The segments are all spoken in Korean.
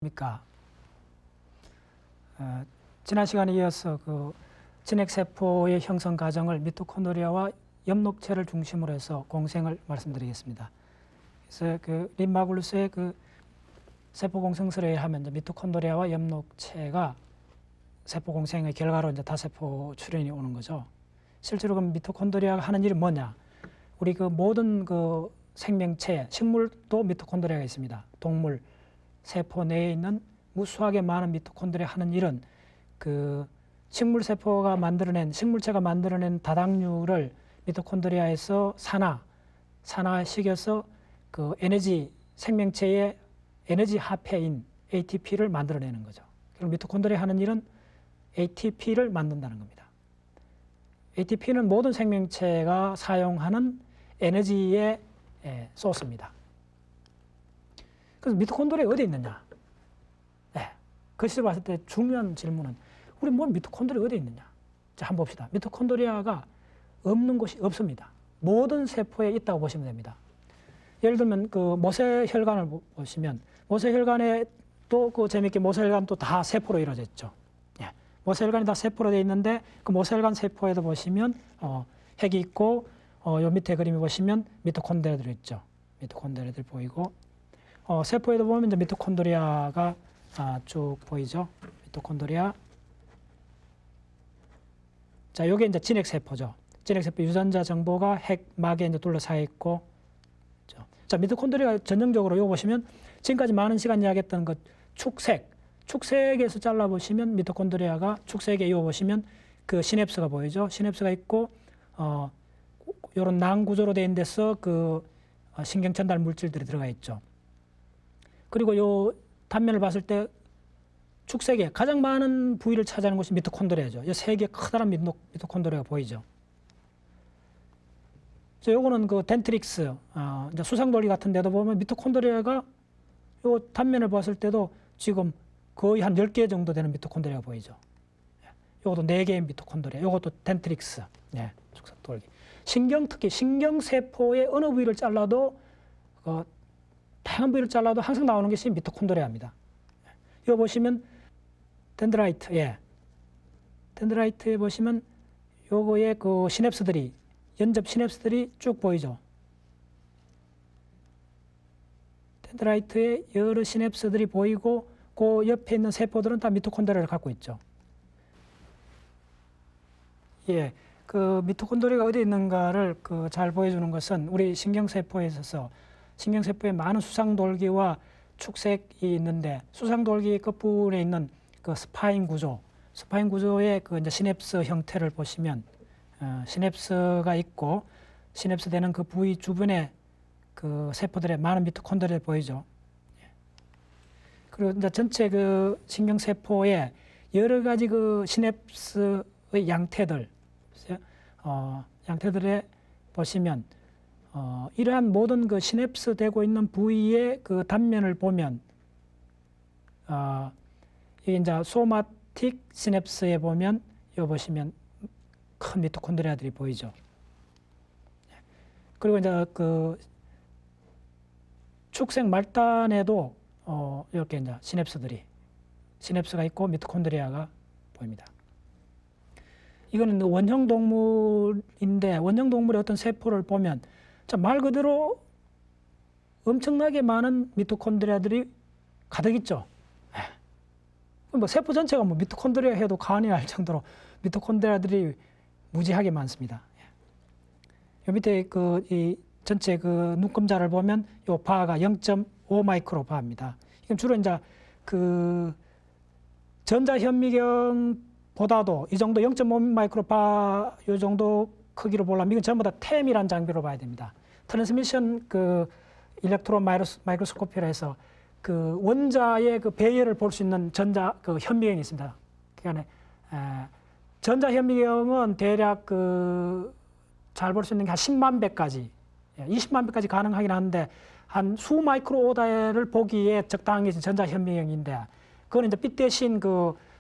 입니까? 지난 시간에 이어서 진핵세포의 형성 과정을 미토콘드리아와 엽록체를 중심으로 해서 공생을 말씀드리겠습니다. 그래서 린마글루스의 세포 공생설에 의하면 미토콘드리아와 엽록체가 세포 공생의 결과로 이제 다세포 출현이 오는 거죠. 실제로 그 미토콘드리아가 하는 일이 뭐냐? 우리 모든 생명체, 식물도 미토콘드리아가 있습니다. 동물, 세포 내에 있는 무수하게 많은 미토콘드리아 하는 일은 식물체가 만들어낸 다당류를 미토콘드리아에서 산화시켜서 생명체의 에너지 화폐인 ATP를 만들어내는 거죠. 그럼 미토콘드리아 하는 일은 ATP를 만든다는 겁니다. ATP는 모든 생명체가 사용하는 에너지의 소스입니다. 그래서 미토콘드리아가 어디 있느냐? 그 시절 봤을 때 중요한 질문은 우리 미토콘드리아가 어디 있느냐? 자, 한번 봅시다. 미토콘드리아가 없는 곳이 없습니다. 모든 세포에 있다고 보시면 됩니다. 예를 들면 모세혈관을 보시면 모세혈관에 또 재밌게 모세혈관도 다 세포로 이루어져 있죠. 모세혈관이 다 세포로 되어 있는데 그 모세혈관 세포에도 보시면 핵이 있고 요 밑에 그림이 보시면 미토콘드리아들이 있죠. 미토콘드리아들 보이고 세포에도 보면 이제 미토콘드리아가 쭉 보이죠. 미토콘드리아. 자, 요게 이제 진핵세포죠. 진핵세포 유전자 정보가 핵막에 이제 둘러싸여 있고. 자, 미토콘드리아 전형적으로 요거 보시면 지금까지 많은 시간 이야기했던 축색에서 잘라보시면 미토콘드리아가 축색에 이어 보시면 시냅스가 보이죠. 시냅스가 있고, 요런 낭 구조로 되어 있는 데서 신경 전달 물질들이 들어가 있죠. 그리고 요 단면을 봤을 때 축색에 가장 많은 부위를 차지하는 곳이 미토콘드리아죠. 이 세 개 커다란 미토콘드리아가 보이죠. 요거는 덴트릭스, 이제 수상돌기 같은 데도 보면 미토콘드리아가 요 단면을 봤을 때도 지금 거의 한 10개 정도 되는 미토콘드리아가 보이죠. 요것도 4개의 미토콘드리아, 요것도 덴트릭스, 수상돌기. 특히 신경세포의 어느 부위를 잘라도 다양한 부위를 잘라도 항상 나오는 것이 미토콘드리아입니다. 이거 보시면 덴드라이트, 덴드라이트에 보시면 요거의 시냅스들이 연접 시냅스들이 쭉 보이죠. 덴드라이트에 여러 시냅스들이 보이고 그 옆에 있는 세포들은 다 미토콘드리아를 갖고 있죠. 미토콘드리아가 어디 있는가를 잘 보여주는 것은 우리 신경세포에 있어서 신경세포에 많은 수상돌기와 축색이 있는데 수상돌기 끝부분에 있는 스파인 구조의 이제 시냅스 형태를 보시면 시냅스가 있고 시냅스 되는 그 부위 주변에 세포들의 많은 미토콘드리아 보이죠. 그리고 이제 전체 신경세포에 여러 가지 시냅스의 양태들에 보시면 이러한 모든 시냅스 되고 있는 부위의 단면을 보면 이게 이제 소마틱 시냅스에 보면 여기 보시면 큰 미토콘드리아들이 보이죠. 그리고 이제 축색 말단에도 이렇게 이제 시냅스가 있고 미토콘드리아가 보입니다. 이거는 원형 동물인데 원형 동물의 어떤 세포를 보면 말 그대로 엄청나게 많은 미토콘드리아들이 가득 있죠. 세포 전체가 미토콘드리아 해도 과언이 날 정도로 미토콘드리아들이 무지하게 많습니다. 요 밑에 이 전체 눈금자를 보면 요 바가 0.5 마이크로 바입니다. 이건 주로 이제 전자현미경보다도 이 정도 0.5 마이크로 바 요 정도 크기로 보려면 이건 전부 다 템이라는 장비로 봐야 됩니다. 트랜스미션 일렉트론 마이크로스코피라 해서 원자의 배열을 볼 수 있는 현미경이 있습니다. 그러니까 전자현미경은 대략 잘 볼 수 있는 게 한 10만 배까지, 20만 배까지 가능하긴 한데 한 수 마이크로 오다를 보기에 적당한 게 전자현미경인데 그건 이제 빛 대신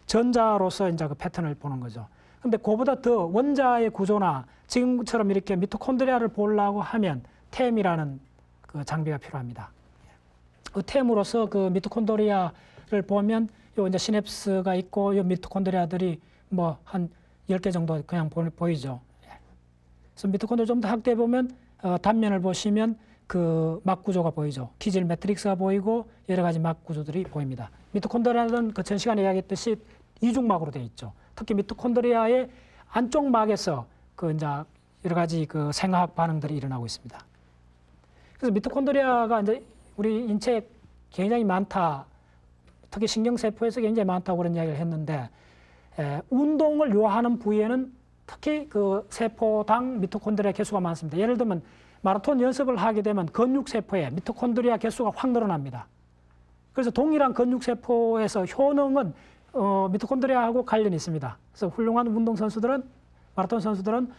전자로서 이제 패턴을 보는 거죠. 근데 그보다 더 원자의 구조나 지금처럼 이렇게 미토콘드리아를 보려고 하면 템이라는 장비가 필요합니다. 템으로서 미토콘드리아를 보면 요 이제 시냅스가 있고 요 미토콘드리아들이 뭐 한 10개 정도 그냥 보이죠. 그래서 미토콘드리아 좀 더 확대해 보면 단면을 보시면 그 막 구조가 보이죠. 기질 매트릭스가 보이고 여러 가지 막 구조들이 보입니다. 미토콘드리아는 그 전 시간에 이야기했듯이 이중막으로 되어 있죠. 특히 미토콘드리아의 안쪽 막에서 그 이제 여러 가지 그 생화학 반응들이 일어나고 있습니다. 그래서 미토콘드리아가 이제 우리 인체에 굉장히 많다. 특히 신경세포에서 굉장히 많다고 그런 이야기를 했는데, 운동을 요하는 부위에는 특히 그 세포당 미토콘드리아 개수가 많습니다. 예를 들면 마라톤 연습을 하게 되면 근육세포에 미토콘드리아 개수가 확 늘어납니다. 그래서 동일한 근육세포에서 효능은 미토콘드리아하고 관련이 있습니다. 그래서 훌륭한 운동선수들은, 마라톤 선수들은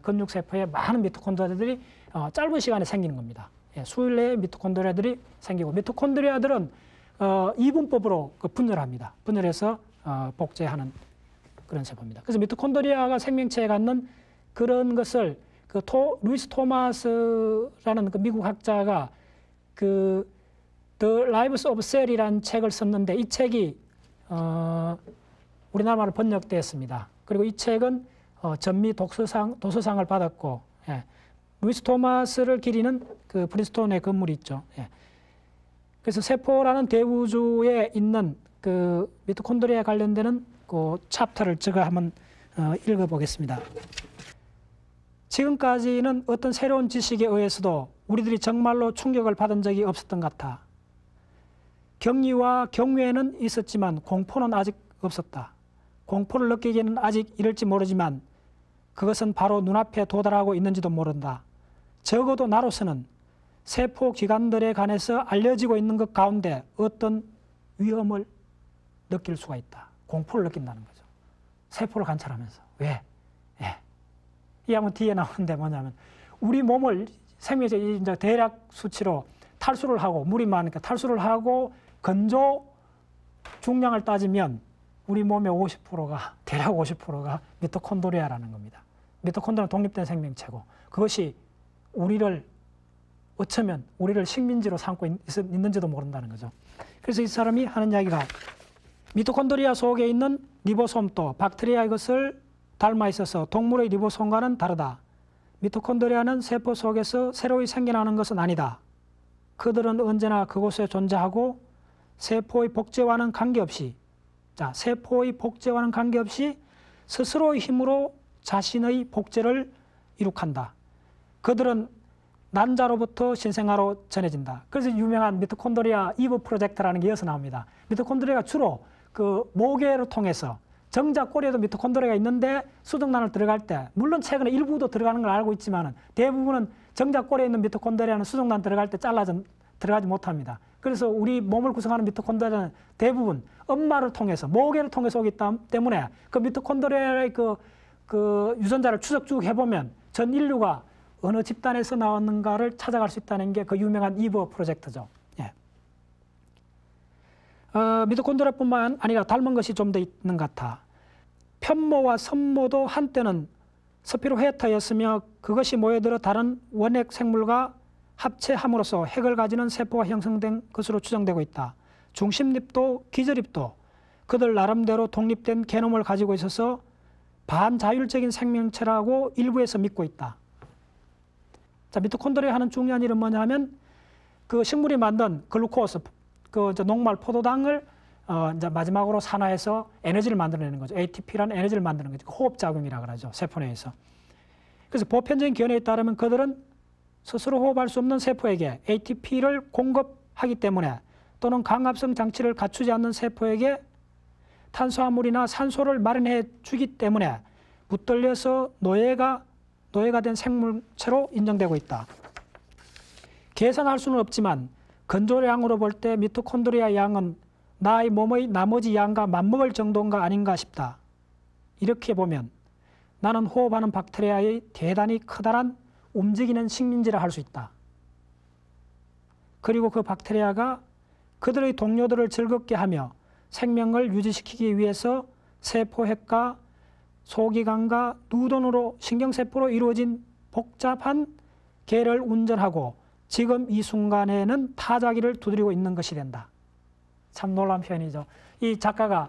근육세포에 많은 미토콘드리아들이 짧은 시간에 생기는 겁니다. 수일 내에 미토콘드리아들이 생기고, 미토콘드리아들은 이분법으로 분열합니다. 분열해서 복제하는 그런 세포입니다. 그래서 미토콘드리아가 생명체에 갖는 그런 것을 루이스 토마스라는 그 미국 학자가 그 The Lives of Cell이라는 책을 썼는데, 이 책이 우리나라 말로 번역되었습니다. 그리고 이 책은 전미 도서상을 받았고, 루이스 토마스를 기리는 그 프린스톤의 건물이 있죠. 그래서 세포라는 대우주에 있는 그 미토콘드리아에 관련되는 그 챕터를 제가 한번 읽어보겠습니다. 지금까지는 어떤 새로운 지식에 의해서도 우리들이 정말로 충격을 받은 적이 없었던 것 같아. 경이와 경외는 있었지만 공포는 아직 없었다. 공포를 느끼기에는 아직 이를지 모르지만 그것은 바로 눈앞에 도달하고 있는지도 모른다. 적어도 나로서는 세포 기관들에 관해서 알려지고 있는 것 가운데 어떤 위험을 느낄 수가 있다. 공포를 느낀다는 거죠. 세포를 관찰하면서. 왜? 이 한번 뒤에 나오는데 뭐냐면, 우리 몸을 생명체 이제 대략 수치로 탈수를 하고, 물이 많으니까 탈수를 하고 건조 중량을 따지면 우리 몸의 50%가, 대략 50%가 미토콘드리아라는 겁니다. 미토콘드리아는 독립된 생명체고, 그것이 우리를 어쩌면 우리를 식민지로 삼고 있는지도 모른다는 거죠. 그래서 이 사람이 하는 이야기가, 미토콘드리아 속에 있는 리보솜도 박테리아의 것을 닮아 있어서 동물의 리보솜과는 다르다. 미토콘드리아는 세포 속에서 새로이 생겨나는 것은 아니다. 그들은 언제나 그곳에 존재하고 세포의 복제와는 관계없이, 세포의 복제와는 관계없이 스스로의 힘으로 자신의 복제를 이룩한다. 그들은 난자로부터 신생아로 전해진다. 그래서 유명한 미토콘드리아 이브 프로젝트라는 게 이어서 나옵니다. 미토콘드리아가 주로 그 모계를 통해서, 정작 꼬리에도 미토콘드리아가 있는데 수정란을 들어갈 때, 물론 최근에 일부도 들어가는 걸 알고 있지만 대부분은 정작 꼬리에 있는 미토콘드리아는 수정란 들어갈 때 잘라져 들어가지 못합니다. 그래서 우리 몸을 구성하는 미토콘드리아는 대부분 엄마를 통해서, 모계를 통해서 오기 때문에 그 미토콘드리아의 그 유전자를 추적 쭉 해보면 전 인류가 어느 집단에서 나왔는가를 찾아갈 수 있다는 게 그 유명한 이브 프로젝트죠. 미토콘드리아뿐만 아니라 닮은 것이 좀 더 있는 것 같아. 편모와 선모도 한때는 스피로헤타였으며 그것이 모여들어 다른 원핵 생물과 합체함으로써 핵을 가지는 세포가 형성된 것으로 추정되고 있다. 중심립도 기저립도 그들 나름대로 독립된 게놈을 가지고 있어서 반자율적인 생명체라고 일부에서 믿고 있다. 자, 미토콘드리아 하는 중요한 일은 뭐냐 하면, 그 식물이 만든 글루코스, 그 녹말 포도당을 이제 마지막으로 산화해서 에너지를 만들어내는 거죠. ATP라는 에너지를 만드는 거죠. 호흡작용이라고 그러죠. 세포 내에서. 그래서 보편적인 견해에 따르면 그들은 스스로 호흡할 수 없는 세포에게 ATP를 공급하기 때문에, 또는 강압성 장치를 갖추지 않는 세포에게 탄수화물이나 산소를 마련해 주기 때문에 붙들려서 노예가 된 생물체로 인정되고 있다. 계산할 수는 없지만 건조량으로 볼 때 미토콘드리아 양은 나의 몸의 나머지 양과 맞먹을 정도인가 아닌가 싶다. 이렇게 보면 나는 호흡하는 박테리아의 대단히 커다란 움직이는 식민지라 할 수 있다. 그리고 그 박테리아가 그들의 동료들을 즐겁게 하며 생명을 유지시키기 위해서 세포핵과 소기관과 누돈으로 신경세포로 이루어진 복잡한 계를 운전하고 지금 이 순간에는 타자기를 두드리고 있는 것이 된다. 참 놀라운 표현이죠. 이 작가가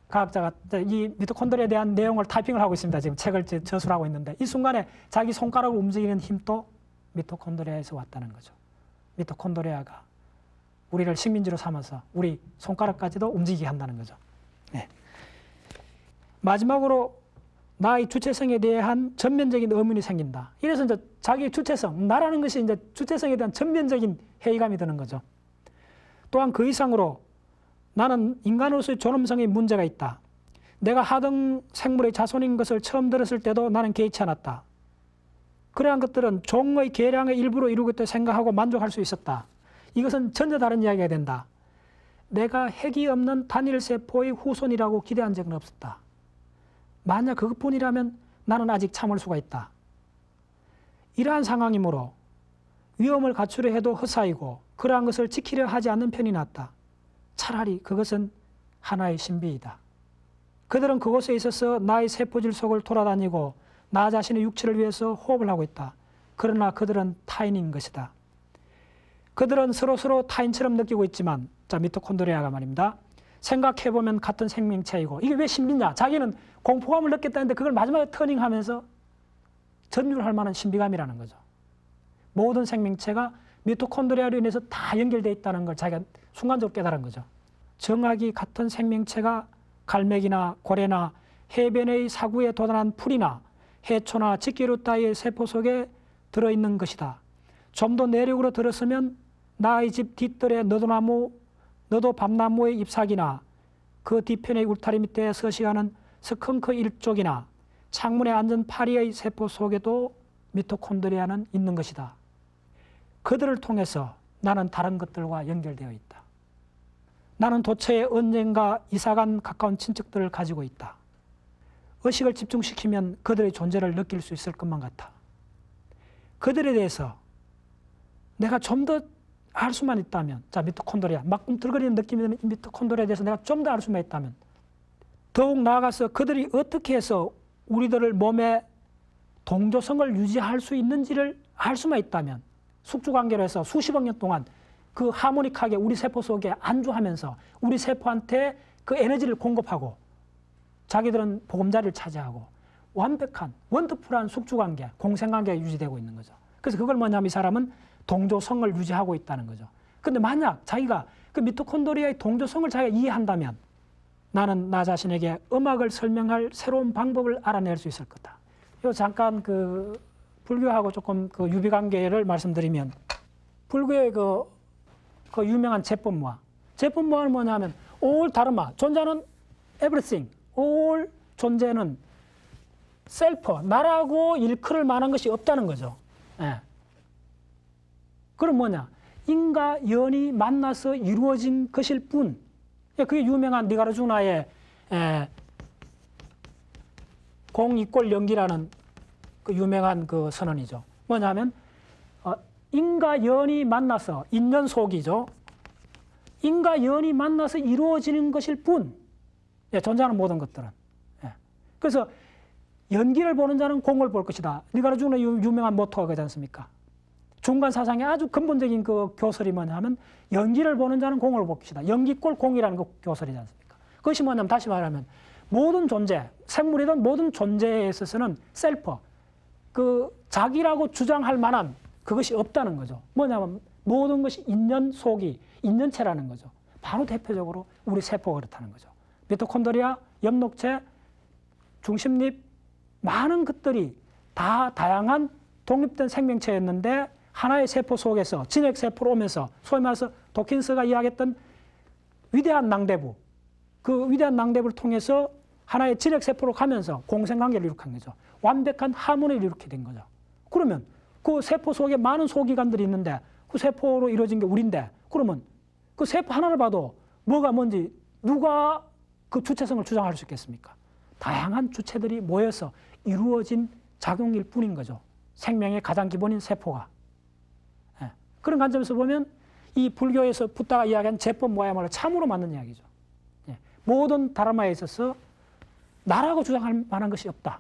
과학자가 이 미토콘드리아에 대한 내용을 타이핑을 하고 있습니다. 지금 책을 저술을 하고 있는데 이 순간에 자기 손가락을 움직이는 힘도 미토콘드리아에서 왔다는 거죠. 미토콘드리아가 우리를 식민지로 삼아서 우리 손가락까지도 움직이게 한다는 거죠. 네. 마지막으로 나의 주체성에 대한 전면적인 의문이 생긴다. 이래서 이제 자기의 주체성, 나라는 것이 이제 주체성에 대한 전면적인 회의감이 드는 거죠. 또한 그 이상으로 나는 인간으로서의 존엄성에 문제가 있다. 내가 하등 생물의 자손인 것을 처음 들었을 때도 나는 개의치 않았다. 그러한 것들은 종의 계량의 일부로 이루겠다 생각하고 만족할 수 있었다. 이것은 전혀 다른 이야기가 된다. 내가 핵이 없는 단일 세포의 후손이라고 기대한 적은 없었다. 만약 그것뿐이라면 나는 아직 참을 수가 있다. 이러한 상황이므로 위험을 갖추려 해도 헛사이고 그러한 것을 지키려 하지 않는 편이 낫다. 차라리 그것은 하나의 신비이다. 그들은 그곳에 있어서 나의 세포질 속을 돌아다니고 나 자신의 육체를 위해서 호흡을 하고 있다. 그러나 그들은 타인인 것이다. 그들은 서로 타인처럼 느끼고 있지만, 자, 미토콘드리아가 말입니다. 생각해보면 같은 생명체이고, 이게 왜 신비냐? 자기는 공포감을 느꼈다는데 그걸 마지막에 터닝하면서 전율할 만한 신비감이라는 거죠. 모든 생명체가 미토콘드리아로 인해서 다 연결되어 있다는 걸 자기가 순간적으로 깨달은 거죠. 정확히 같은 생명체가 갈매기나 고래나 해변의 사구에 도달한 풀이나 해초나 직기류 따위의 세포 속에 들어있는 것이다. 좀 더 내륙으로 들었으면 나의 집 뒷뜰의 너도 밤나무의 잎사귀나 그 뒤편의 울타리 밑에 서식하는 스컹크 일족이나 창문에 앉은 파리의 세포 속에도 미토콘드리아는 있는 것이다. 그들을 통해서 나는 다른 것들과 연결되어 있다. 나는 도처에 언젠가 이사간 가까운 친척들을 가지고 있다. 의식을 집중시키면 그들의 존재를 느낄 수 있을 것만 같아. 그들에 대해서 내가 좀 더 알 수만 있다면, 자, 미토콘드리아, 막 꿈틀거리는 느낌이 드는 미토콘드리아에 대해서 내가 좀 더 알 수만 있다면, 더욱 나아가서 그들이 어떻게 해서 우리들을 몸에 동조성을 유지할 수 있는지를 알 수만 있다면, 숙주관계로 해서 수십억 년 동안 그 하모닉하게 우리 세포 속에 안주하면서 우리 세포한테 그 에너지를 공급하고 자기들은 보금자리를 차지하고 완벽한 원더풀한 숙주관계, 공생관계가 유지되고 있는 거죠. 그래서 그걸 뭐냐면 이 사람은 동조성을 유지하고 있다는 거죠. 근데 만약 자기가 그 미토콘드리아의 동조성을 자기가 이해한다면 나는 나 자신에게 음악을 설명할 새로운 방법을 알아낼 수 있을 거다. 요 잠깐 그 불교하고 조금 그 유비관계를 말씀드리면, 불교의 그 유명한 제법모아. 제법모아는 뭐냐면 all 다르마, 존재는 everything, all 존재는 셀프, 나라고 일컬을 만한 것이 없다는 거죠. 예. 그럼 뭐냐? 인과 연이 만나서 이루어진 것일 뿐. 그게 유명한 니가르주나의 공이꼴 연기라는 그 유명한 그 선언이죠. 뭐냐면 인과 연이 만나서, 인연속이죠. 인과 연이 만나서 이루어지는 것일 뿐. 존재하는 모든 것들은. 그래서 연기를 보는 자는 공을 볼 것이다. 니가르주나의 유명한 모토가 그지 않습니까? 중간 사상의 아주 근본적인 그 교설이 뭐냐면 연기를 보는 자는 공을 볼 것이다. 연기꼴 공이라는 그 교설이지 않습니까? 그것이 뭐냐면 다시 말하면 모든 존재, 생물이든 모든 존재에 있어서는 셀프, 그 자기라고 주장할 만한 그것이 없다는 거죠. 뭐냐면 모든 것이 인연속이, 인연체라는 거죠. 바로 대표적으로 우리 세포가 그렇다는 거죠. 미토콘드리아, 엽록체, 중심립, 많은 것들이 다 다양한 독립된 생명체였는데 하나의 세포 속에서 진핵세포로 오면서 소위 말해서 도킨스가 이야기했던 위대한 낭대부, 그 위대한 낭대부를 통해서 하나의 진핵세포로 가면서 공생관계를 이룩한 거죠. 완벽한 하모니를 이루게 된 거죠. 그러면 그 세포 속에 많은 소기관들이 있는데 그 세포로 이루어진 게 우리인데, 그러면 그 세포 하나를 봐도 뭐가 뭔지 누가 그 주체성을 주장할 수 있겠습니까? 다양한 주체들이 모여서 이루어진 작용일 뿐인 거죠. 생명의 가장 기본인 세포가. 그런 관점에서 보면 이 불교에서 붓다가 이야기한 제법모야말로 참으로 맞는 이야기죠. 모든 다르마에 있어서 나라고 주장할 만한 것이 없다.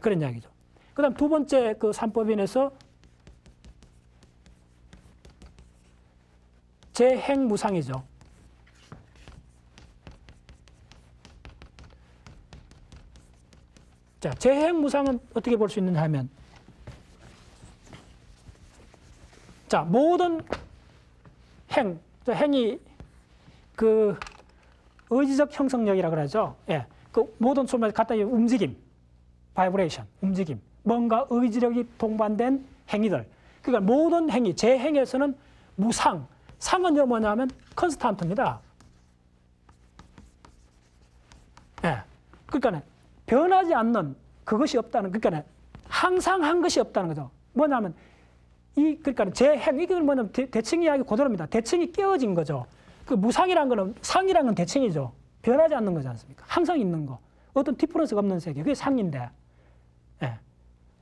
그런 이야기죠. 그 다음 두 번째 그 삼법인에서 재행무상이죠. 자, 재행무상은 어떻게 볼 수 있느냐 하면, 자, 모든 행이 그 의지적 형성력이라 그러죠. 예, 그 모든 소리만 갖다 움직임, 바이브레이션, 움직임, 뭔가 의지력이 동반된 행위들. 그러니까 모든 행위, 재행에서는 무상, 상은 뭐냐면 컨스탄트입니다. 예, 그러니까 변하지 않는 그것이 없다는, 그러니까 항상 한 것이 없다는 거죠. 뭐냐면 그러니까 재행, 이게 뭐냐면 대칭 이야기 그대로입니다. 대칭이 깨어진 거죠. 그 무상이라는 거는, 상이라는 건 대칭이죠. 변하지 않는 거지 않습니까? 항상 있는 거. 어떤 디퍼런스가 없는 세계. 그게 상인데, 예,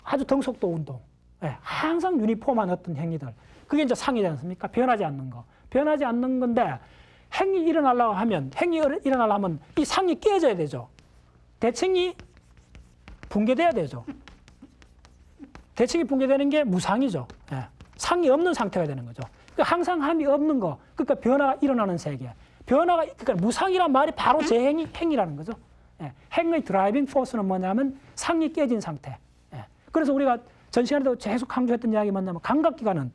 아주 등속도 운동. 예, 항상 유니폼한 어떤 행위들. 그게 이제 상이지 않습니까? 변하지 않는 거. 변하지 않는 건데, 행위 일어나려고 하면 이 상이 깨져야 되죠. 대칭이 붕괴돼야 되죠. 대칭이 붕괴되는 게 무상이죠. 예, 상이 없는 상태가 되는 거죠. 그러니까 항상 함이 없는 거. 그러니까 변화가 일어나는 세계. 변화가, 그러니까 무상이란 말이 바로 행이라는 거죠. 예, 행의 드라이빙 포스는 뭐냐면 상이 깨진 상태. 예, 그래서 우리가 전 시간에도 계속 강조했던 이야기 뭐냐면 감각기관은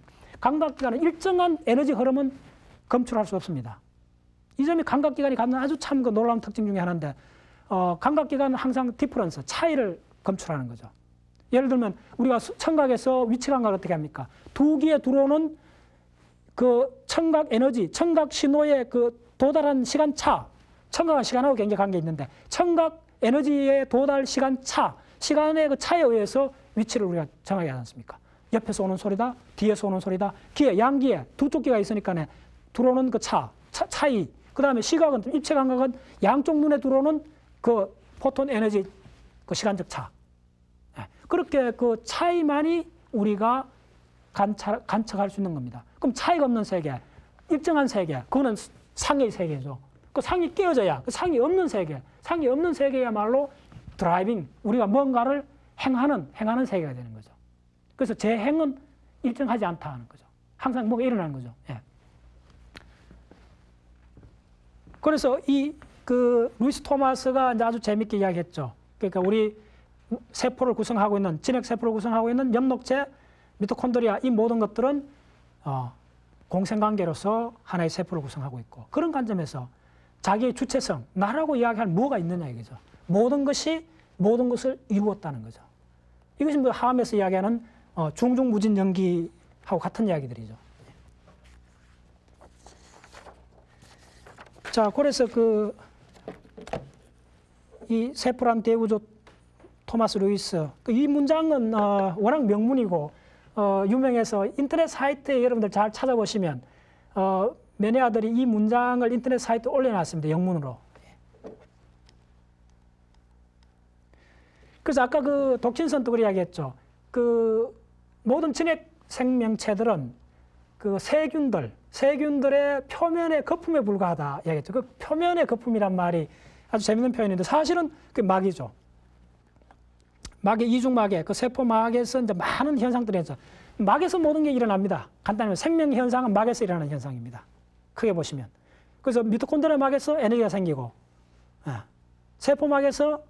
일정한 에너지 흐름은 검출할 수 없습니다. 이 점이 감각기관이 갖는 아주 참 그 놀라운 특징 중에 하나인데, 감각기관은 항상 디퍼런스, 차이를 검출하는 거죠. 예를 들면 우리가 청각에서 위치 감각을 어떻게 합니까? 두 귀에 들어오는 그 청각 에너지, 청각 신호의 그 도달한 시간 차, 청각과 시간하고 굉장히 관계 있는데, 청각 에너지의 도달 시간 차, 시간의 그 차에 의해서 위치를 우리가 정하게 하지 않습니까? 옆에서 오는 소리다, 뒤에서 오는 소리다, 귀에, 양귀에 두 쪽 귀가 있으니까 들어오는 그 차이, 그 다음에 시각은, 입체 감각은 양쪽 눈에 들어오는 그 포톤 에너지, 그 시간적 차. 그렇게 그 차이만이 우리가 관측할 수 있는 겁니다. 그럼 차이가 없는 세계, 일정한 세계, 그거는 상의 세계죠. 그 상이 깨어져야, 그 상이 없는 세계야말로 드라이빙, 우리가 뭔가를 행하는 세계가 되는 거죠. 그래서 재행은 일정하지 않다 하는 거죠. 항상 뭐가 일어나는 거죠. 예. 그래서 루이스 토마스가 이제 아주 재밌게 이야기했죠. 그러니까 우리 세포를 구성하고 있는, 진핵세포를 구성하고 있는 엽록체, 미토콘드리아, 이 모든 것들은 공생관계로서 하나의 세포를 구성하고 있고, 그런 관점에서 자기의 주체성, 나라고 이야기할 뭐가 있느냐 이거죠. 모든 것이 모든 것을 이루었다는 거죠. 이것이 뭐 하암에서 이야기하는 중중무진 연기하고 같은 이야기들이죠. 자, 그래서 이 세포란 대우조 토마스 루이스, 이 문장은 워낙 명문이고 유명해서 인터넷 사이트에 여러분들 잘 찾아보시면 메네아들이 이 문장을 인터넷 사이트에 올려놨습니다. 영문으로. 그래서 아까 그 독신선택을 이야기했죠. 그 모든 진핵 생명체들은 그 세균들의 표면의 거품에 불과하다 이야기했죠. 그 표면의 거품이란 말이 아주 재밌는 표현인데, 사실은 그 막이죠. 막의 이중막에, 그 세포막에서 이제 많은 현상들이 있죠. 막에서 모든 게 일어납니다. 간단히 말하면 생명 현상은 막에서 일어나는 현상입니다. 크게 보시면. 그래서 미토콘드리아 막에서 에너지가 생기고, 세포막에서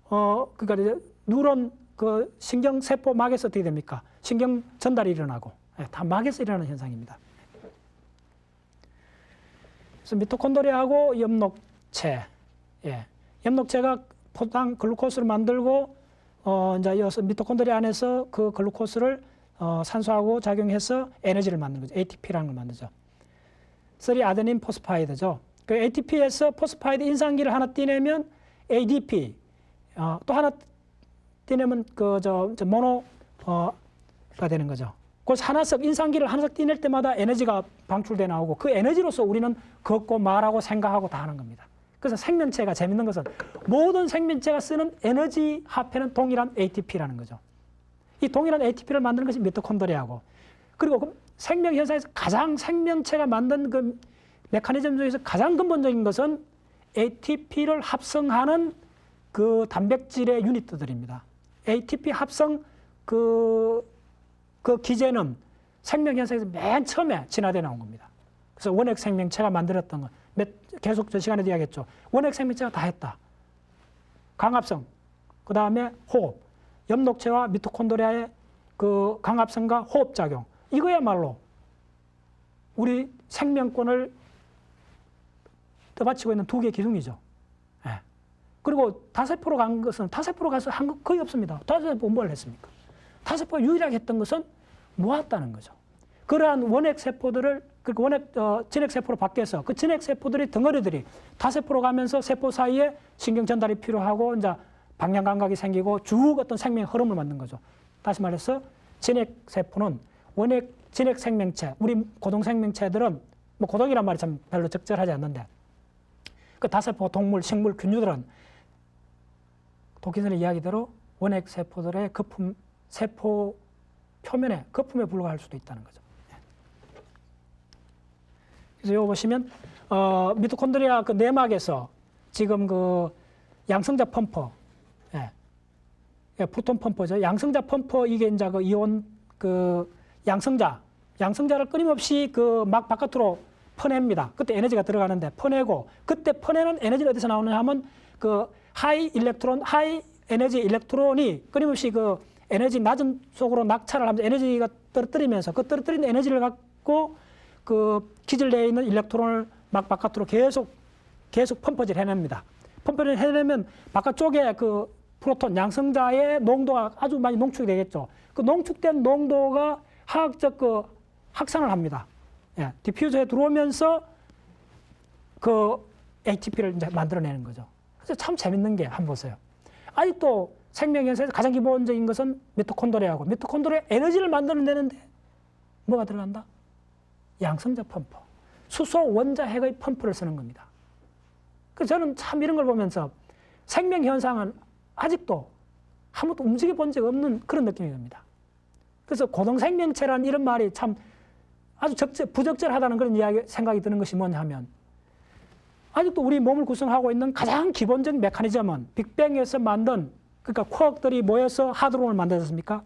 그러니까 이제 뉴런 그 신경 세포 막에서 어떻게 됩니까? 신경 전달이 일어나고, 다 막에서 일어나는 현상입니다. 그래서 미토콘드리아하고 엽록체, 엽록체가 포당 글루코스를 만들고 이제 이어서 미토콘드리아 안에서 그 글루코스를 산소하고 작용해서 에너지를 만드는 거죠. ATP라는 걸 만들죠. 3아데닌 포스파이드죠. 그 ATP에서 포스파이드 인산기를 하나 떼내면 ADP, 또 하나 떼내면 모노가 되는 거죠. 그래서 하나씩 인산기를 하나씩 떼낼 때마다 에너지가 방출돼 나오고, 그 에너지로서 우리는 걷고 말하고 생각하고 다 하는 겁니다. 그래서 생명체가 재밌는 것은 모든 생명체가 쓰는 에너지 화폐는 동일한 ATP라는 거죠. 이 동일한 ATP를 만드는 것이 미토콘드리아고, 그리고 그 생명 현상에서 가장 생명체가 만든 그 메커니즘 중에서 가장 근본적인 것은 ATP를 합성하는 그 단백질의 유닛들입니다. ATP 합성 그 기제는 생명 현상에서 맨 처음에 진화되어 나온 겁니다. 그래서 원핵 생명체가 만들었던 거. 계속 저 시간에도 이야기했죠. 원핵 생명체가 다 했다. 강합성, 그 다음에 호흡, 엽록체와 미토콘드리아의 그 강합성과 호흡작용. 이거야말로 우리 생명권을 떠받치고 있는 두 개의 기둥이죠. 예. 그리고 다세포로 간 것은 다세포로 가서 한 거 거의 없습니다. 다세포 뭘 했습니까? 다세포가 유일하게 했던 것은 모았다는 거죠. 그러한 원핵 세포들을 그 원핵 진핵 세포로 바뀌어서 그 진핵 세포들이 덩어리들이 다세포로 가면서 세포 사이에 신경 전달이 필요하고 이제 방향 감각이 생기고 쭉 어떤 생명 흐름을 만든 거죠. 다시 말해서 진핵 세포는 원핵 진핵 생명체, 우리 고동 생명체들은 뭐 고동이란 말이 참 별로 적절하지 않는데 그 다세포 동물, 식물, 균류들은 도킨슨의 이야기대로 원핵 세포들의 거품, 세포 표면에 거품에 불과할 수도 있다는 거죠. 그래서 이거 보시면 미토콘드리아 그 내막에서 지금 그 양성자 펌프, 프로톤 펌프죠. 양성자 펌프 이게 이제 그 이온 그 양성자를 끊임없이 그 막 바깥으로 퍼냅니다. 그때 에너지가 들어가는데 퍼내고 그때 퍼내는 에너지는 어디서 나오느냐 하면 그 하이 에너지 일렉트론이 끊임없이 그 에너지 낮은 속으로 낙차를 하면서 에너지가 떨어뜨리면서 그 떨어뜨린 에너지를 갖고 그 기질 내에 있는 일렉트론을 막 바깥으로 계속 펌프질 해냅니다. 펌프를 해내면 바깥쪽에 그 프로톤 양성자의 농도가 아주 많이 농축이 되겠죠. 그 농축된 농도가 화학적 그 확산을 합니다. 예, 디퓨저에 들어오면서 그 ATP를 이제 만들어내는 거죠. 그래서 참 재밌는 게 한번 보세요. 아직도 생명현상에서 가장 기본적인 것은 미토콘드리아고 미토콘드리아 에너지를 만들어내는데 뭐가 들어간다? 양성자 펌프. 수소 원자핵의 펌프를 쓰는 겁니다. 그래서 저는 참 이런 걸 보면서 생명현상은 아직도 한 번도 움직여 본 적 없는 그런 느낌이 듭니다. 그래서 고동생명체라는 이런 말이 참 아주 부적절하다는 그런 이야기, 생각이 드는 것이 뭐냐 하면 아직도 우리 몸을 구성하고 있는 가장 기본적인 메커니즘은 빅뱅에서 만든 그러니까 쿼크들이 모여서 하드론을 만들었습니까?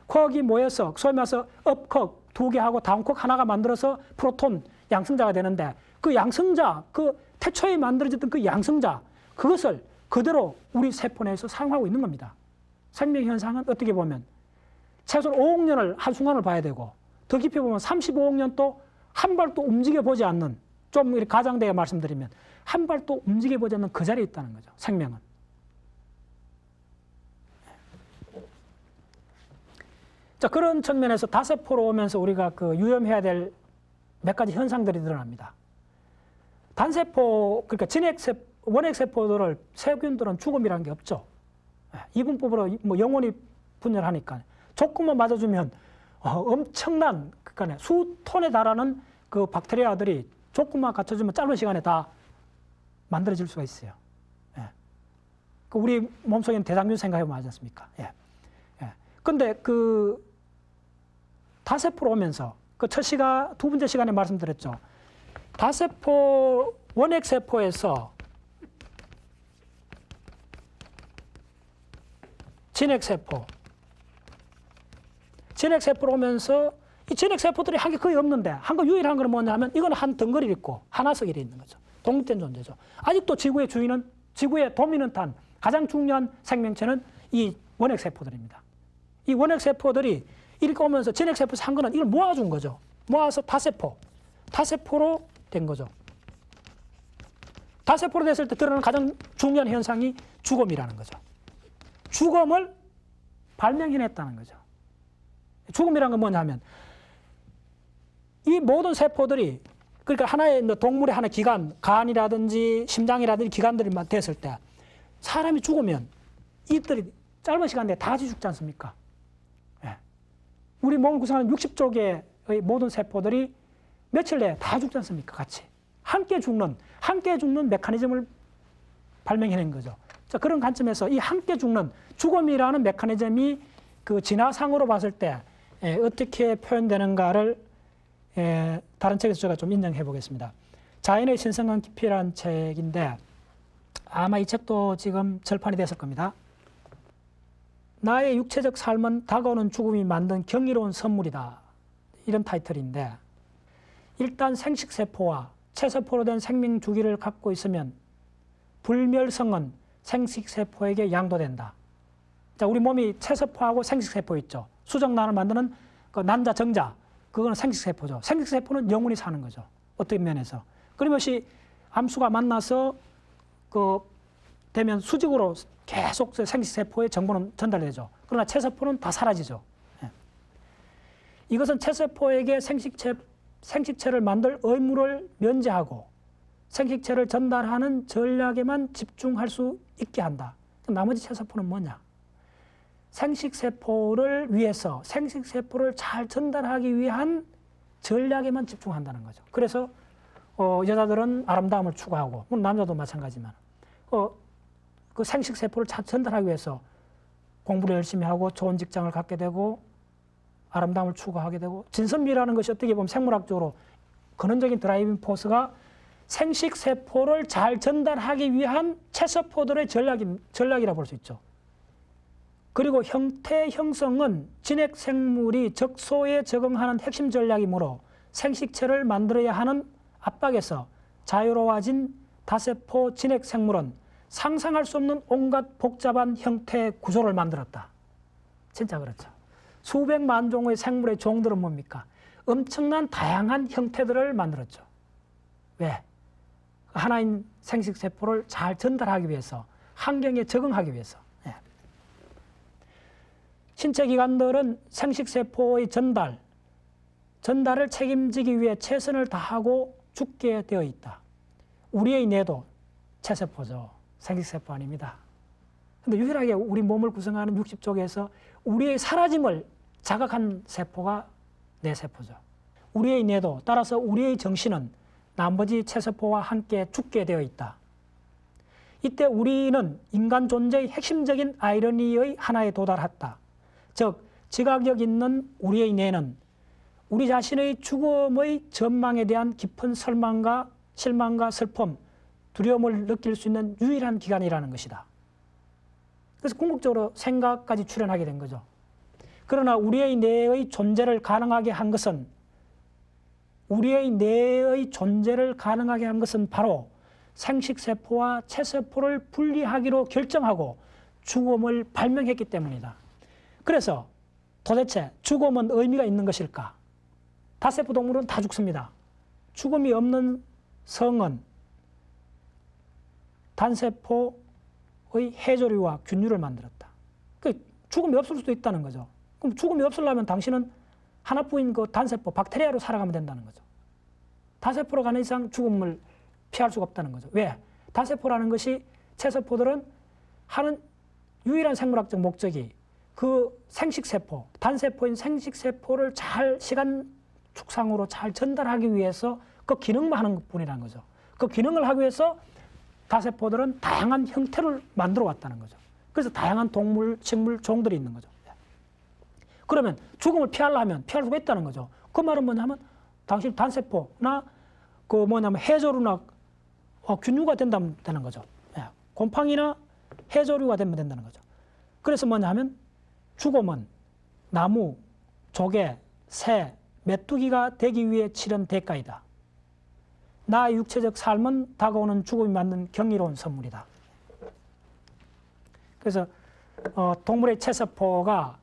쿼크이 모여서 소위 말해서 업쿼크 2개 하고 다운쿼크 하나가 만들어서 프로톤 양성자가 되는데 그 양성자, 그 태초에 만들어졌던 그 양성자 그것을 그대로 우리 세포 내에서 사용하고 있는 겁니다. 생명현상은 어떻게 보면 최소한 5억 년을 한순간을 봐야 되고 더 깊이 보면 35억 년 또 한 발도 움직여 보지 않는 좀 이렇게 가장되게 말씀드리면 한 발도 움직여 보지 않는 그 자리에 있다는 거죠. 생명은. 자, 그런 측면에서 다세포로 오면서 우리가 그 유념해야 될 몇 가지 현상들이 드러납니다. 단세포, 그러니까 원핵세포들을 세균들은 죽음이라는 게 없죠. 이분법으로 뭐 영원히 분열하니까. 조금만 맞아주면 엄청난, 그러니까 수톤에 달하는 그 박테리아들이 조금만 갖춰주면 짧은 시간에 다 만들어질 수가 있어요. 그 우리 몸속에는 대장균 생각해보면 알지 않습니까? 근데 그 다세포로 오면서 그 두 번째 시간에 말씀드렸죠. 다세포, 원핵세포에서 진핵세포로 오면서 이 진핵세포들이 한 게 거의 없는데 한 거 유일한 건 뭐냐 하면 이건 한 덩어리 있고 하나석이 있는 거죠. 독립된 존재죠. 아직도 지구의 주인은 지구의 도미넌트한 가장 중요한 생명체는 이 원핵세포들입니다. 이 원핵세포들이 이렇게 오면서 진핵세포에서 한 거는 이걸 모아준 거죠. 모아서 다세포로 된 거죠. 다세포로 됐을 때 드러나는 가장 중요한 현상이 죽음이라는 거죠. 죽음을 발명해냈다는 거죠. 죽음이라는 건 뭐냐면 이 모든 세포들이 그러니까 하나의 동물의 하나의 기관, 간이라든지 심장이라든지 기관들이 됐을 때 사람이 죽으면 이들이 짧은 시간 내에 다 같이 죽지 않습니까? 우리 몸을 구성하는 60조 개의 모든 세포들이 며칠 내에 다 죽지 않습니까? 같이. 함께 죽는 메커니즘을 발명해낸 거죠. 자, 그런 관점에서 이 함께 죽는 죽음이라는 메커니즘이 그 진화상으로 봤을 때 어떻게 표현되는가를 다른 책에서 제가 좀 인정해 보겠습니다. 자연의 신성한 깊이라는 책인데 아마 이 책도 지금 절판이 됐을 겁니다. 나의 육체적 삶은 다가오는 죽음이 만든 경이로운 선물이다. 이런 타이틀인데 일단 생식세포와 체세포로 된 생명주기를 갖고 있으면 불멸성은 생식세포에게 양도된다. 자, 우리 몸이 체세포하고 생식세포 있죠. 수정란을 만드는 그 난자, 정자, 그거는 생식세포죠. 생식세포는 영원히 사는 거죠. 어떤 면에서. 그러면서 암수가 만나서 되면 수직으로 계속 생식세포의 정보는 전달되죠. 그러나 체세포는 다 사라지죠. 예. 이것은 체세포에게 생식체를 만들 의무를 면제하고 생식체를 전달하는 전략에만 집중할 수 있게 한다. 나머지 체세포는 뭐냐? 생식세포를 위해서 생식세포를 잘 전달하기 위한 전략에만 집중한다는 거죠. 그래서 여자들은 아름다움을 추구하고 남자도 마찬가지지만 그 생식세포를 잘 전달하기 위해서 공부를 열심히 하고 좋은 직장을 갖게 되고 아름다움을 추구하게 되고 진선미라는 것이 어떻게 보면 생물학적으로 근원적인 드라이빙 포스가 생식세포를 잘 전달하기 위한 체세포들의 전략이라 볼 수 있죠. 그리고 형태 형성은 진핵생물이 적소에 적응하는 핵심 전략이므로 생식체를 만들어야 하는 압박에서 자유로워진 다세포 진핵생물은 상상할 수 없는 온갖 복잡한 형태 구조를 만들었다. 진짜 그렇죠. 수백만 종의 생물의 종들은 뭡니까? 엄청난 다양한 형태들을 만들었죠. 왜? 하나인 생식세포를 잘 전달하기 위해서, 환경에 적응하기 위해서. 예. 신체 기관들은 생식세포의 전달을 책임지기 위해 최선을 다하고 죽게 되어 있다. 우리의 뇌도 체세포죠. 생식세포 아닙니다. 근데 유일하게 우리 몸을 구성하는 60쪽에서 우리의 사라짐을 자각한 세포가 뇌세포죠. 우리의 뇌도, 따라서 우리의 정신은 나머지 체세포와 함께 죽게 되어 있다. 이때 우리는 인간 존재의 핵심적인 아이러니의 하나에 도달했다. 즉, 지각력 있는 우리의 뇌는 우리 자신의 죽음의 전망에 대한 깊은 실망과 슬픔, 두려움을 느낄 수 있는 유일한 기관이라는 것이다. 그래서 궁극적으로 생각까지 출현하게 된 거죠. 그러나 우리의 뇌의 존재를 가능하게 한 것은 바로 생식세포와 체세포를 분리하기로 결정하고 죽음을 발명했기 때문이다. 그래서 도대체 죽음은 의미가 있는 것일까? 다세포 동물은 다 죽습니다. 죽음이 없는 성은 단세포의 해조류와 균류를 만들었다. 죽음이 없을 수도 있다는 거죠. 그럼 죽음이 없으려면 당신은 하나뿐인 그 단세포, 박테리아로 살아가면 된다는 거죠. 다세포로 가는 이상 죽음을 피할 수가 없다는 거죠. 왜? 다세포라는 것이 체세포들은 하는 유일한 생물학적 목적이 그 생식세포, 단세포인 생식세포를 잘 시간 축상으로 잘 전달하기 위해서 그 기능만 하는 것뿐이라는 거죠. 그 기능을 하기 위해서 다세포들은 다양한 형태를 만들어 왔다는 거죠. 그래서 다양한 동물, 식물, 종들이 있는 거죠. 그러면 죽음을 피하려면 피할 수가 있다는 거죠. 그 말은 뭐냐면 당신 단세포나 해조류나 균류가 된다면 되는 거죠. 곰팡이나 해조류가 되면 된다는 거죠. 그래서 뭐냐면 죽음은 나무, 조개, 새, 메뚜기가 되기 위해 치른 대가이다. 나의 육체적 삶은 다가오는 죽음이 만든 경이로운 선물이다. 그래서 동물의 체세포가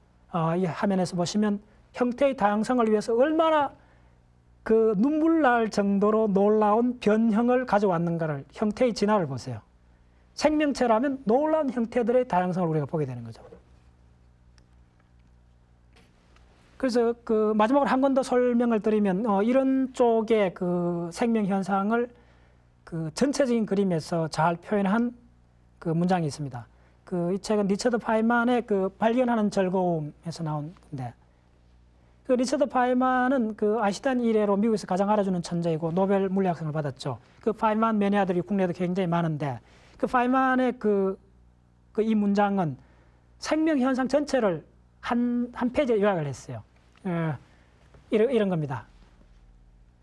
이 화면에서 보시면 형태의 다양성을 위해서 얼마나 그 눈물 날 정도로 놀라운 변형을 가져왔는가를, 형태의 진화를 보세요. 생명체라면 놀라운 형태들의 다양성을 우리가 보게 되는 거죠. 그래서 그 마지막으로 한 번 더 설명을 드리면 이런 쪽의 그 생명 현상을 그 전체적인 그림에서 잘 표현한 그 문장이 있습니다. 이 책은 리처드 파이만의 그 발견하는 즐거움에서 나온 건데, 그 리처드 파이만은 그 아인슈타인 이래로 미국에서 가장 알아주는 천재이고 노벨 물리학상을 받았죠. 그 파이만 매니아들이 국내에도 굉장히 많은데, 그 파이만의 이 문장은 생명 현상 전체를 한 페이지에 요약을 했어요. 이런 겁니다.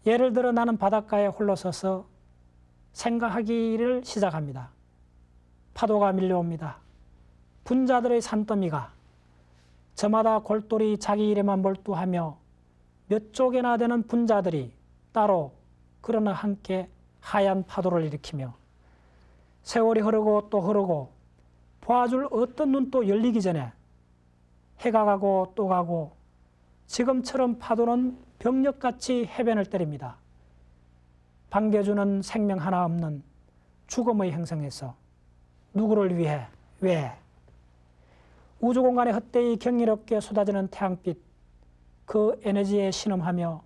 예를 들어 나는 바닷가에 홀로 서서 생각하기를 시작합니다. 파도가 밀려옵니다. 분자들의 산더미가 저마다 골똘히 자기 일에만 몰두하며 몇 쪽이나 되는 분자들이 따로 그러나 함께 하얀 파도를 일으키며 세월이 흐르고 또 흐르고 보아줄 어떤 눈도 열리기 전에 해가 가고 또 가고 지금처럼 파도는 병력같이 해변을 때립니다. 반겨주는 생명 하나 없는 죽음의 행성에서 누구를 위해 왜? 우주공간에 헛되이 경이롭게 쏟아지는 태양빛 그 에너지에 신음하며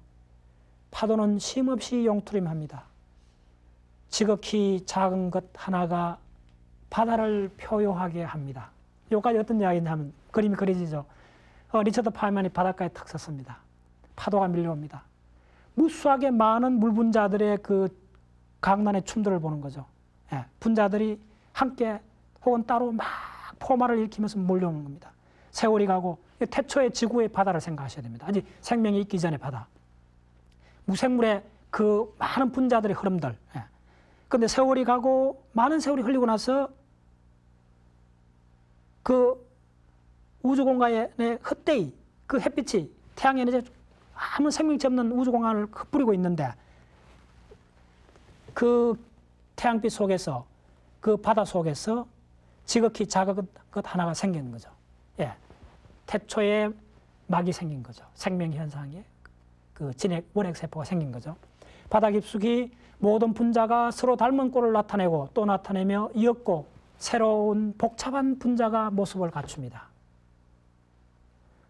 파도는 쉼없이 용투림합니다. 지극히 작은 것 하나가 바다를 표효하게 합니다. 여기까지 어떤 이야기냐면 그림이 그려지죠. 리처드 파이먼이 바닷가에 탁 섰습니다. 파도가 밀려옵니다. 무수하게 많은 물분자들의 그 강난의 춤들을 보는 거죠. 예, 분자들이 함께 혹은 따로 막 포마를 일으키면서 몰려오는 겁니다. 세월이 가고 태초의 지구의 바다를 생각하셔야 됩니다. 아직 생명이 있기 전의 바다. 무생물의 그 많은 분자들의 흐름들. 그런데 세월이 가고 많은 세월이 흘리고 나서 그 우주공간에 헛되이 그 햇빛이 태양의 에너지 아무 생명체 없는 우주공간을 흩뿌리고 있는데 그 태양빛 속에서 그 바다 속에서 지극히 작은 것 하나가 생기는 거죠. 예, 태초에 막이 생긴 거죠. 생명 현상에 그 진핵 원핵 세포가 생긴 거죠. 바다 깊숙이 모든 분자가 서로 닮은 꼴을 나타내고 또 나타내며 이었고 새로운 복잡한 분자가 모습을 갖춥니다.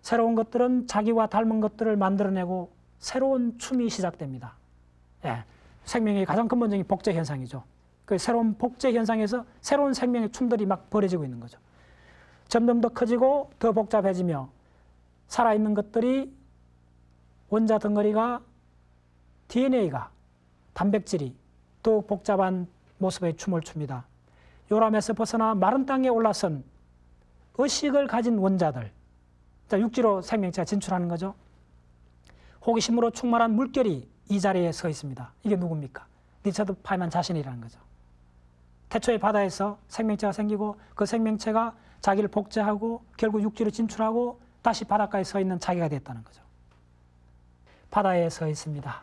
새로운 것들은 자기와 닮은 것들을 만들어내고 새로운 춤이 시작됩니다. 예, 생명의 가장 근본적인 복제 현상이죠. 그 새로운 복제 현상에서 새로운 생명의 춤들이 막 벌어지고 있는 거죠. 점점 더 커지고 더 복잡해지며 살아있는 것들이 원자 덩어리가 DNA가 단백질이 더욱 복잡한 모습의 춤을 춥니다. 요람에서 벗어나 마른 땅에 올라선 의식을 가진 원자들, 자, 육지로 생명체가 진출하는 거죠. 호기심으로 충만한 물결이 이 자리에 서 있습니다. 이게 누굽니까? 리처드 파이먼 자신이라는 거죠. 태초의 바다에서 생명체가 생기고 그 생명체가 자기를 복제하고 결국 육지로 진출하고 다시 바닷가에 서 있는 자기가 됐다는 거죠. 바다에 서 있습니다.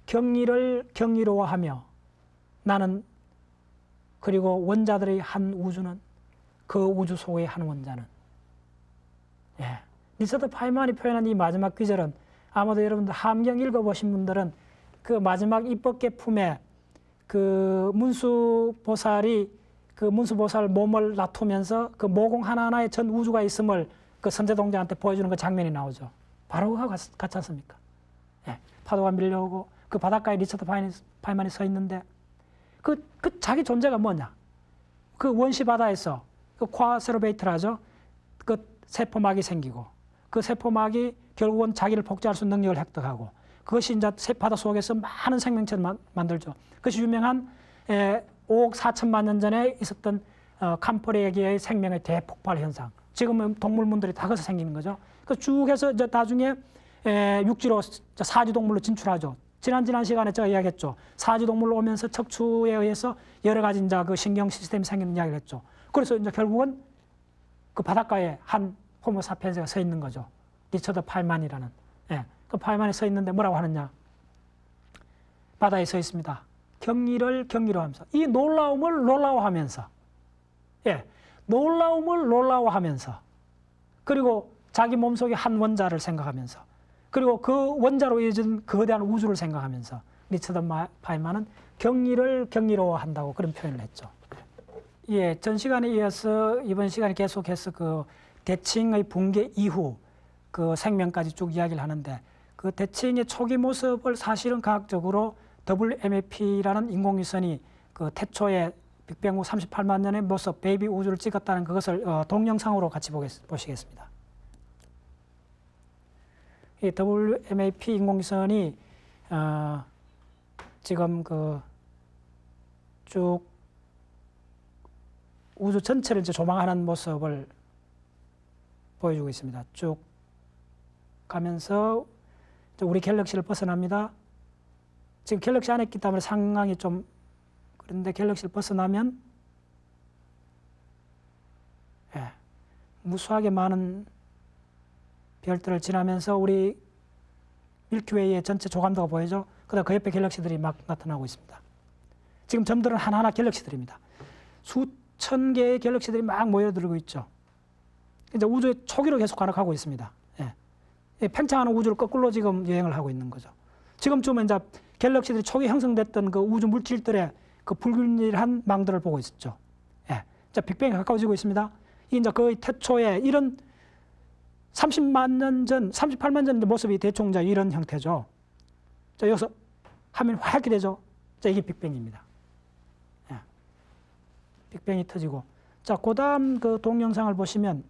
경리를 경이로워하며 나는 그리고 원자들의 한 우주는 그 우주 속의 한 원자는 예. 리처드 파이먼이 표현한 이 마지막 귀절은 아마도 여러분들 함경 읽어보신 분들은 그 마지막 입법계 품에 그 문수보살이 그 문수보살 몸을 놔두면서 그 모공 하나하나에 전 우주가 있음을 그 선제동자한테 보여주는 그 장면이 나오죠. 바로 그거 같지 않습니까? 예. 파도가 밀려오고 그 바닷가에 리처드 파이먼이 서 있는데 그 자기 존재가 뭐냐? 그 원시 바다에서 그 콰세로베이트라죠. 그 세포막이 생기고 그 세포막이 결국은 자기를 복제할 수 있는 능력을 획득하고 그것이 이제 바다 속에서 많은 생명체를 만들죠. 그것이 유명한 5억 4천만 년 전에 있었던 캄프레기의 생명의 대폭발 현상. 지금은 동물문들이 다 거기서 생기는 거죠. 그 쭉 해서 이제 나중에 육지로 사지동물로 진출하죠. 지난 시간에 제가 이야기했죠. 사지동물로 오면서 척추에 의해서 여러 가지 이제 그 신경 시스템이 생기는 이야기를 했죠. 그래서 이제 결국은 그 바닷가에 한 호모사피엔스가 서 있는 거죠. 리처드 파이먼이라는. 예. 그 파이먼이 서 있는데 뭐라고 하느냐. 바다에 서 있습니다. 경리를 경이로워하면서 이 놀라움을 놀라워하면서 예. 놀라움을 놀라워하면서 그리고 자기 몸속의 한 원자를 생각하면서 그리고 그 원자로 이어진 거대한 우주를 생각하면서 리처드 파이먼은 경리를 경이로워한다고 그런 표현을 했죠. 예, 전 시간에 이어서 이번 시간에 계속해서 그 대칭의 붕괴 이후 그 생명까지 쭉 이야기를 하는데 그 대칭의 초기 모습을 사실은 과학적으로 WMAP라는 인공위성이 그 태초에 빅뱅 후 38만 년의 모습 베이비 우주를 찍었다는 그것을 동영상으로 같이 보시겠습니다. 이 WMAP 인공위성이 지금 그 쭉 우주 전체를 이제 조망하는 모습을 보여주고 있습니다. 쭉 가면서 우리 갤럭시를 벗어납니다. 지금 갤럭시 안에 있기 때문에 상황이 좀 그런데 갤럭시를 벗어나면 예, 무수하게 많은 별들을 지나면서 우리 밀키웨이의 전체 조감도가 보이죠. 그다음 그 옆에 갤럭시들이 막 나타나고 있습니다. 지금 점들은 하나하나 갤럭시들입니다. 수천 개의 갤럭시들이 막 모여들고 있죠. 이제 우주의 초기로 계속 가락하고 있습니다. 예. 팽창하는 우주를 거꾸로 지금 여행을 하고 있는 거죠. 지금쯤은 이제 갤럭시들이 초기 형성됐던 그 우주 물질들의 그 불균일한 망들을 보고 있었죠. 예. 자, 빅뱅이 가까워지고 있습니다. 이 이제 거의 태초에 이런 30만 년 전, 38만 전 모습이 대충 이제 이런 형태죠. 자, 여기서 화면이 하얗게 되죠. 자, 이게 빅뱅입니다. 예. 빅뱅이 터지고. 자, 그 다음 그 동영상을 보시면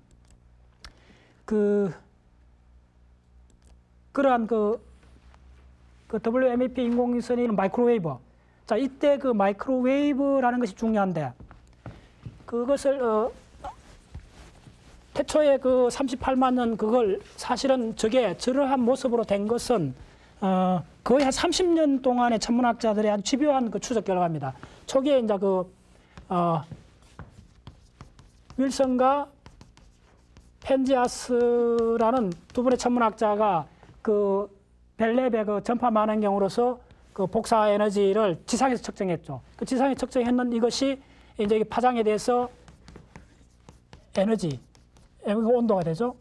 그러한 그 WMAP 인공위성이 마이크로웨이브. 자, 이때 그 마이크로웨이브라는 것이 중요한데, 그것을, 태초에 그 38만 년 그걸 사실은 저게 저러한 모습으로 된 것은, 거의 한 30년 동안의 천문학자들의 아주 집요한 그 추적 결과입니다. 초기에 이제 윌슨과 펜지아스라는 두 분의 천문학자가 그 벨랩의 그 전파 만원경으로서 그 복사 에너지를 지상에서 측정했죠. 그 지상에 측정했는 이것이 이제 파장에 대해서 에너지, 온도가 되죠.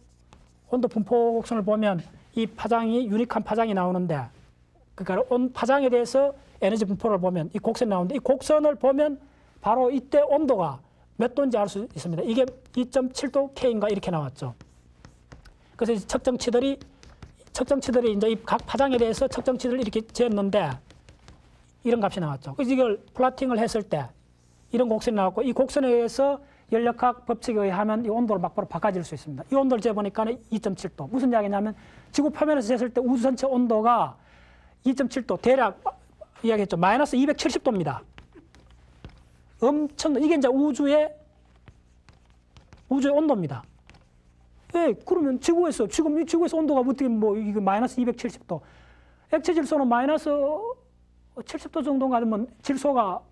온도 분포 곡선을 보면 이 파장이 유니크한 파장이 나오는데, 그러니까 파장에 대해서 에너지 분포를 보면 이 곡선이 나오는데, 이 곡선을 보면 바로 이때 온도가 몇 도인지 알 수 있습니다. 이게 2.7도 K인가 이렇게 나왔죠. 그래서 이제 측정치들이 이제 이 각 파장에 대해서 측정치들을 이렇게 재었는데 이런 값이 나왔죠. 그래서 이걸 플라팅을 했을 때 이런 곡선이 나왔고, 이 곡선에 의해서 연력학 법칙에 의하면 이 온도를 막바로 바꿔질 수 있습니다. 이 온도를 재보니까 2.7도. 무슨 이야기냐면 지구 표면에서 쟀을 때 우주 전체 온도가 2.7도, 대략 이야기했죠. 마이너스 270도입니다. 엄청, 이게 이제 우주의 온도입니다. 예, 그러면 지구에서 온도가 어떻게 이게 마이너스 270도. 액체 질소는 마이너스 70도 정도가 되면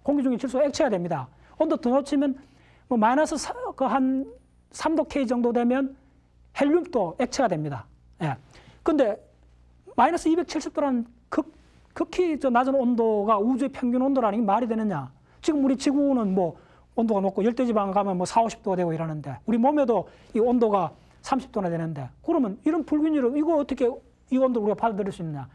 공기 중에 질소가 액체가 됩니다. 온도 더 높이면 마이너스 한 3도 K 정도 되면 헬륨도 액체가 됩니다. 예. 근데 마이너스 270도라는 극히 낮은 온도가 우주의 평균 온도라는 게 말이 되느냐? 지금 우리 지구는 온도가 높고 열대지방 가면 4, 50도가 되고 이러는데, 우리 몸에도 이 온도가 30도나 되는데, 그러면 이런 불균형을 이거 어떻게 이 온도를 우리가 받아들일 수 있느냐?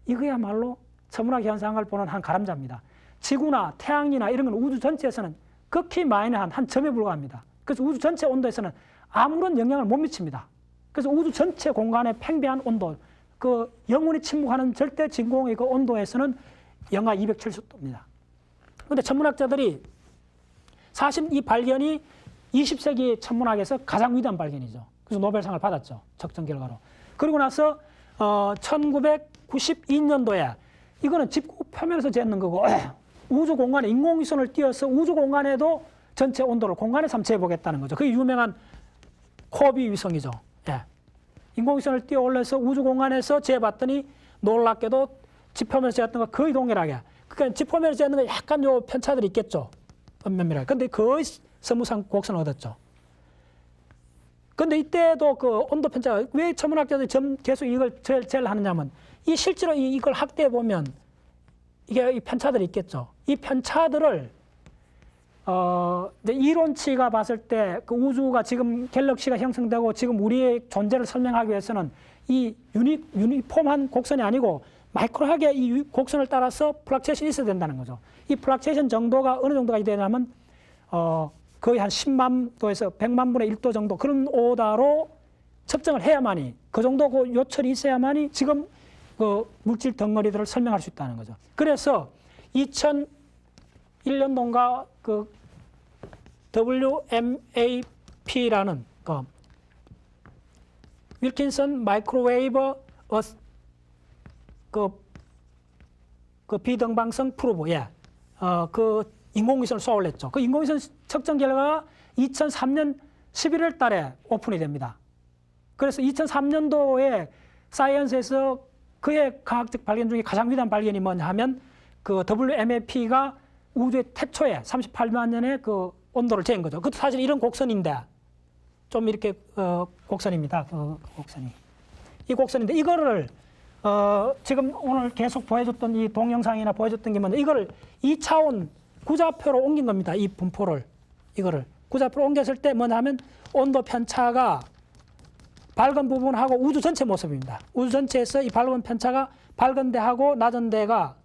이거야말로 천문학 현상을 보는 한 가람자입니다. 지구나 태양이나 이런 건 우주 전체에서는 극히 마이너한 한 점에 불과합니다. 그래서 우주 전체 온도에서는 아무런 영향을 못 미칩니다. 그래서 우주 전체 공간의 팽배한 온도, 그 영원히 침묵하는 절대 진공의 그 온도에서는 영하 270도입니다. 그런데 천문학자들이 사실 이 발견이 20세기 천문학에서 가장 위대한 발견이죠. 그래서 노벨상을 받았죠. 측정 결과로. 그리고 나서 1992년도에 이거는 지구 표면에서 재는 거고, 우주 공간에 인공위성을 띄워서 우주 공간에도 전체 온도를 공간에서 한번 재보겠다는 거죠. 그게 유명한 코비 위성이죠. 예. 인공위성을 띄워 올려서 우주 공간에서 재봤더니 놀랍게도 지표면에서 재었던 거 거의 동일하게. 그러니까 지표면에서 재는 거 약간 요 편차들이 있겠죠. 면밀하게. 근데 거의 서무상 곡선을 얻었죠. 근데 이때도 그 온도 편차가, 왜 천문학자들이 계속 이걸 제일 하느냐면, 이 실제로 이걸 확대해 보면 이게 이 편차들이 있겠죠. 이 편차들을 이제 이론치가 봤을 때 그 우주가 지금 갤럭시가 형성되고 지금 우리의 존재를 설명하기 위해서는 이 유니폼한 곡선이 아니고 마이크로하게 이 곡선을 따라서 플럭체이션이 있어야 된다는 거죠. 이 플럭체이션 정도가 어느 정도가 되냐면 거의 한 10만 도에서 100만 분의 1도 정도 그런 오다로 측정을 해야만이, 그 정도 그 요철이 있어야만이 지금 그 물질 덩어리들을 설명할 수 있다는 거죠. 그래서 2001년도인가 그 WMAP라는 그 윌킨슨 마이크로웨이브 그 비등방성 프로브, 그 인공위성을 쏘아올렸죠. 그 인공위성 측정 결과가 2003년 11월 달에 오픈이 됩니다. 그래서 2003년도에 사이언스에서 그의 과학적 발견 중에 가장 위대한 발견이 뭐냐 하면 그 WMAP가 우주의 태초에 38만 년에 그 온도를 재은 거죠. 그것도 사실 이런 곡선인데 좀 이렇게 곡선입니다. 그 곡선이. 이 곡선인데 이거를 지금 오늘 계속 보여줬던 이 동영상이나 보여줬던 게 뭐냐, 이걸 2차원 구좌표로 옮긴 겁니다. 이 분포를, 이거를 구좌표로 옮겼을 때 뭐냐 하면 온도 편차가 밝은 부분하고 우주 전체 모습입니다. 우주 전체에서 이 밝은 편차가 밝은 데하고 낮은 데가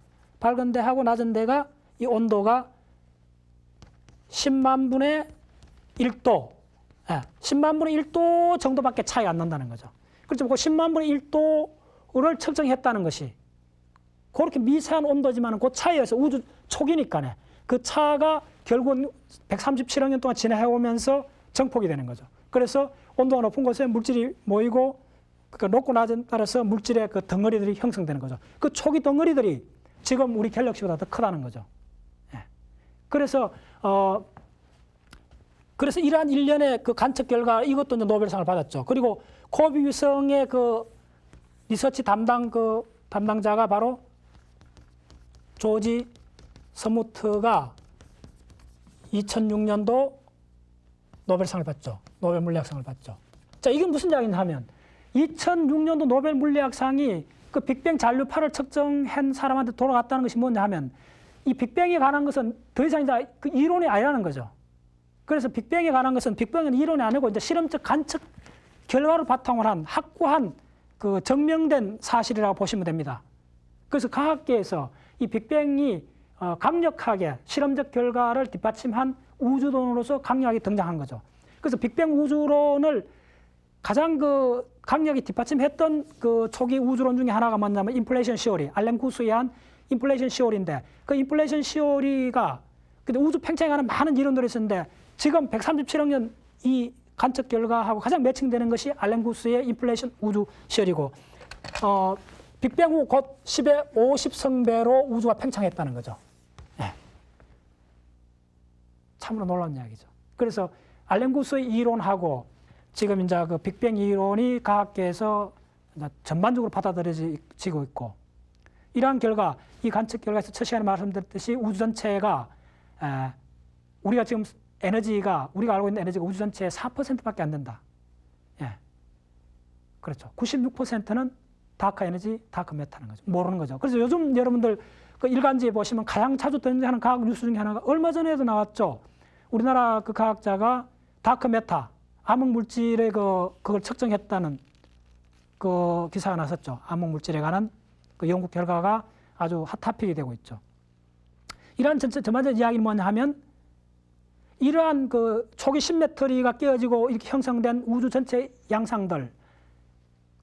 이 온도가 10만 분의 1도, 10만 분의 1도 정도밖에 차이 안 난다는 거죠. 그렇죠. 그 10만 분의 1도를 측정했다는 것이 그렇게 미세한 온도지만 그 차이에서 우주 초기니까 그 차가 결국은 137억 년 동안 지나해오면서 정폭이 되는 거죠. 그래서 온도가 높은 곳에 물질이 모이고, 그러니까 높고 낮에 따라서 물질의 그 덩어리들이 형성되는 거죠. 그 초기 덩어리들이 지금 우리 갤럭시보다 더 크다는 거죠. 예. 그래서 이러한 일련의 그 관측 결과, 이것도 이제 노벨상을 받았죠. 그리고 코비 위성의 그 리서치 담당자가 바로 조지 서무트가 2006년도 노벨상을 받죠. 노벨 물리학상을 받죠. 자, 이게 무슨 이야기냐 하면 2006년도 노벨 물리학상이 그 빅뱅 잔류파를 측정한 사람한테 돌아갔다는 것이 뭐냐 하면 이 빅뱅에 관한 것은 더 이상 이제 그 이론이 아니라는 거죠. 그래서 빅뱅에 관한 것은 빅뱅은 이론이 아니고 이제 실험적 관측 결과를 바탕으로 한 확고한 그 증명된 사실이라고 보시면 됩니다. 그래서 과학계에서 이 빅뱅이 강력하게 실험적 결과를 뒷받침한 우주론으로서 강력하게 등장한 거죠. 그래서 빅뱅 우주론을 가장 그 강력히 뒷받침했던 그 초기 우주론 중에 하나가 뭐냐면 인플레이션 시오리, 알렌 구스에 의한 인플레이션 시오리인데, 그 인플레이션 시오리가 근데 우주 팽창에 관한 많은 이론들이 있었는데 지금 137억 년 이 관측 결과하고 가장 매칭되는 것이 알렌 구스의 인플레이션 우주 시오리고, 빅뱅 후 곧 10의 50성배로 우주가 팽창했다는 거죠. 네. 참으로 놀라운 이야기죠. 그래서 알렌 구스의 이론하고 지금 이제 그 빅뱅 이론이 과학계에서 전반적으로 받아들여지고 있고, 이러한 결과, 이 관측 결과에서 첫 시간에 말씀드렸듯이 우주 전체가 우리가 지금 우리가 알고 있는 에너지가 우주 전체의 4%밖에 안 된다. 예. 그렇죠. 96%는 다크 에너지, 다크 메타는 거죠. 모르는 거죠. 그래서 요즘 여러분들 그 일간지에 보시면 가장 자주 등장하는 과학 뉴스 중에 하나가 얼마 전에도 나왔죠. 우리나라 그 과학자가 다크 메타, 암흑 물질의 그걸 측정했다는 그 기사가 났었죠. 암흑 물질에 관한 그 연구 결과가 아주 핫토픽이 되고 있죠. 이러한 전반적인 이야기는 뭐냐 하면 이러한 그 초기 심메트리가 깨어지고 이렇게 형성된 우주 전체 양상들,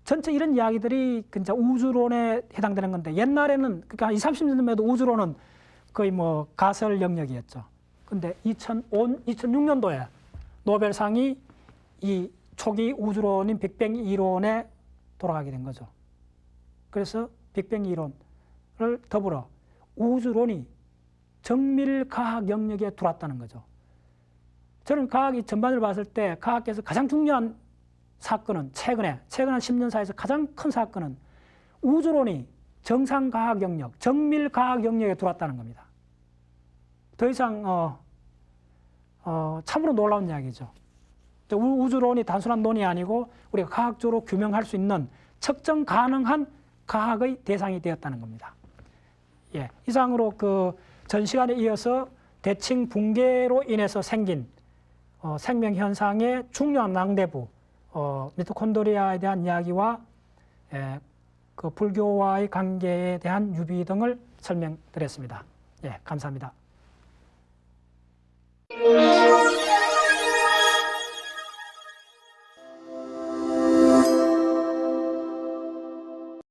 전체 이런 이야기들이 진짜 우주론에 해당되는 건데, 옛날에는 그러니까 20, 30년 전에도 우주론은 거의 뭐 가설 영역이었죠. 근데 2006년도에 노벨상이 이 초기 우주론인 빅뱅 이론에 돌아가게 된 거죠. 그래서 빅뱅 이론을 더불어 우주론이 정밀과학 영역에 들어왔다는 거죠. 저는 과학이 전반을 봤을 때 과학계에서 가장 중요한 사건은 최근에 한 10년 사이에서 가장 큰 사건은 우주론이 정상과학 영역, 정밀과학 영역에 들어왔다는 겁니다. 더 이상 참으로 놀라운 이야기죠. 우주론이 단순한 논이 아니고 우리가 과학적으로 규명할 수 있는 측정 가능한 과학의 대상이 되었다는 겁니다. 예, 이상으로 그 전 시간에 이어서 대칭 붕괴로 인해서 생긴 생명 현상의 중요한 낭대부, 미토콘드리아에 대한 이야기와 그 불교와의 관계에 대한 유비 등을 설명드렸습니다. 예, 감사합니다.